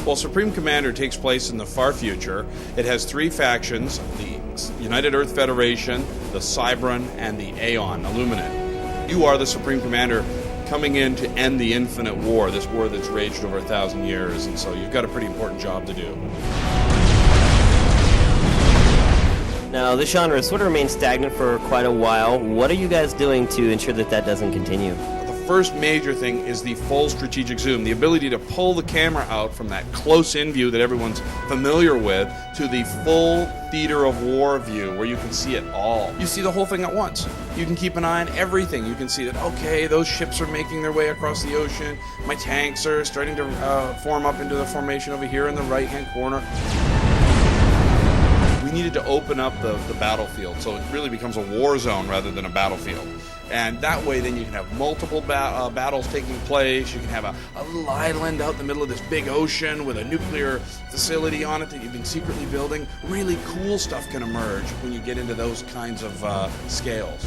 Well, Supreme Commander takes place in the far future. It has three factions: the United Earth Federation, the Cybran, and the Aeon Illuminate. You are the Supreme Commander coming in to end the infinite war, this war that's raged over 1,000 years, and so you've got a pretty important job to do. Now, this genre sort of remained stagnant for quite a while. What are you guys doing to ensure that that doesn't continue? The first major thing is the full strategic zoom, the ability to pull the camera out from that close-in view that everyone's familiar with to the full theater of war view where you can see it all. You see the whole thing at once. You can keep an eye on everything. You can see that, okay, those ships are making their way across the ocean. My tanks are starting to form up into the formation over here in the right-hand corner. We needed to open up the battlefield so it really becomes a war zone rather than a battlefield. And that way then you can have multiple battles taking place. You can have a little island out in the middle of this big ocean with a nuclear facility on it that you've been secretly building. Really cool stuff can emerge when you get into those kinds of scales.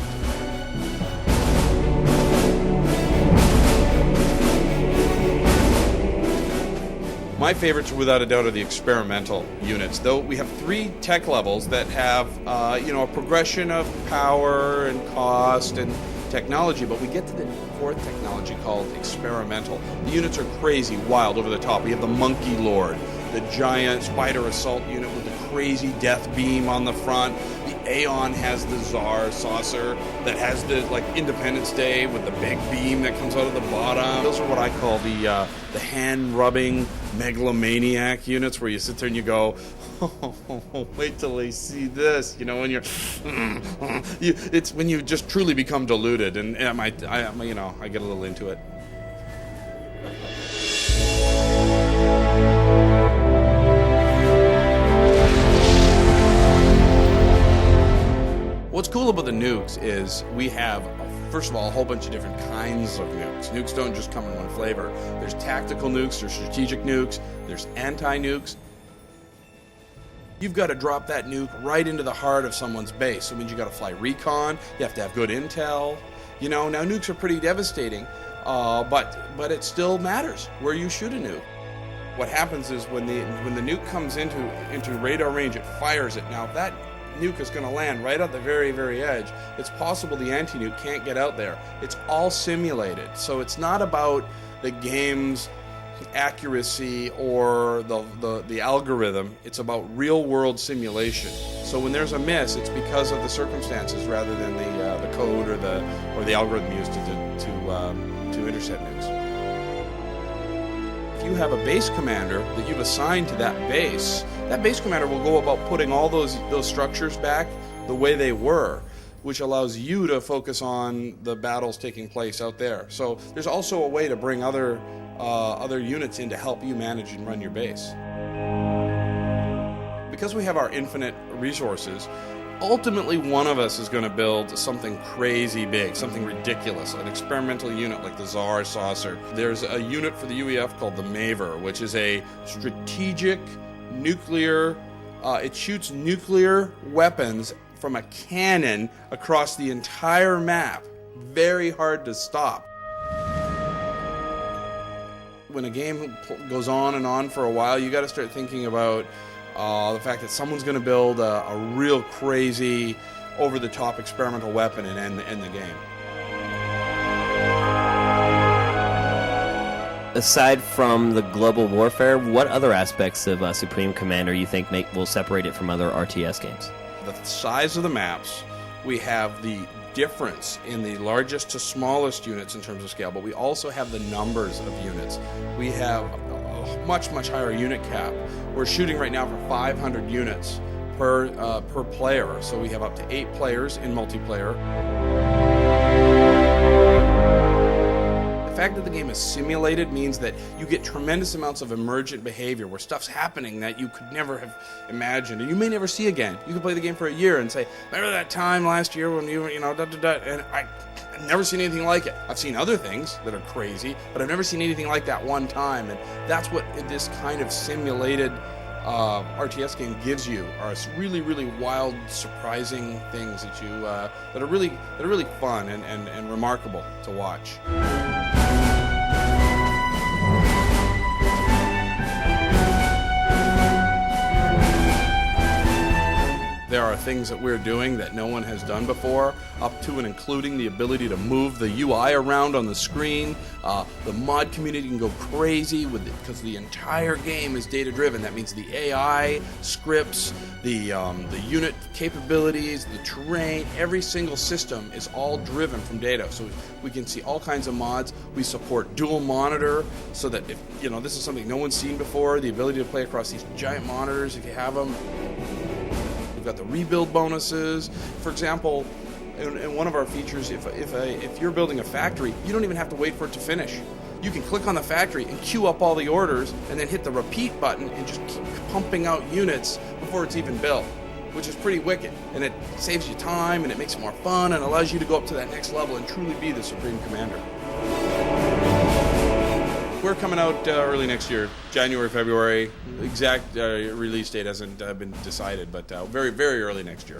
My favorites, without a doubt, are the experimental units. Though we have 3 tech levels that have, a progression of power and cost and technology, but we get to the 4th technology called experimental. The units are crazy, wild, over the top. We have the Monkey Lord, the giant spider assault unit with the crazy death beam on the front. The Aeon has the Tsar saucer that has the Independence Day with the big beam that comes out of the bottom. Those are what I call the hand-rubbing megalomaniac units, where you sit there and you go, oh, wait till they see this, when it's when you just truly become deluded, and I get a little into it. What's cool about the nukes is we have, first of all, a whole bunch of different kinds of nukes. Nukes don't just come in one flavor. There's tactical nukes, there's strategic nukes, there's anti-nukes. You've got to drop that nuke right into the heart of someone's base. So it means you got to fly recon, you have to have good intel. Now nukes are pretty devastating, but it still matters where you shoot a nuke. What happens is when the nuke comes into radar range, it fires it. Now, if that nuke is going to land right at the very, very edge, it's possible the anti-nuke can't get out there. It's all simulated. So it's not about the game's accuracy or the algorithm. It's about real-world simulation. So when there's a miss, it's because of the circumstances rather than the code or the algorithm used to intercept nukes. If you have a base commander that you've assigned to that base commander will go about putting all those structures back the way they were, which allows you to focus on the battles taking place out there. So there's also a way to bring other units in to help you manage and run your base. Because we have our infinite resources, ultimately one of us is going to build something crazy big, something ridiculous, an experimental unit like the Tsar saucer. There's a unit for the UEF called the Maver, which is a strategic nuclear, it shoots nuclear weapons from a cannon across the entire map. Very hard to stop. When a game goes on and on for a while, you got to start thinking about the fact that someone's going to build a real crazy, over-the-top experimental weapon and end the game. Aside from the global warfare, what other aspects of Supreme Commander you think will separate it from other RTS games? The size of the maps, we have the difference in the largest to smallest units in terms of scale, but we also have the numbers of units. We have a much, much higher unit cap. We're shooting right now for 500 units per player, so we have up to 8 players in multiplayer. The fact that the game is simulated means that you get tremendous amounts of emergent behavior where stuff's happening that you could never have imagined and you may never see again. You can play the game for a year and say, remember that time last year when and I've never seen anything like it. I've seen other things that are crazy, but I've never seen anything like that one time, and that's what this kind of simulated RTS game gives you, are really, really wild, surprising things that are really fun and remarkable to watch. there are things that we're doing that no one has done before, up to and including the ability to move the UI around on the screen. The mod community can go crazy with it because the entire game is data-driven. That means the AI, scripts, the unit capabilities, the terrain, every single system is all driven from data. So we can see all kinds of mods. We support dual monitor, so that if this is something no one's seen before, the ability to play across these giant monitors if you have them. We've got the rebuild bonuses. For example, in one of our features, if you're building a factory, you don't even have to wait for it to finish. You can click on the factory and queue up all the orders and then hit the repeat button and just keep pumping out units before it's even built, which is pretty wicked. And it saves you time and it makes it more fun and allows you to go up to that next level and truly be the Supreme Commander. We're coming out early next year, January, February. Exact release date hasn't been decided, but very, very early next year.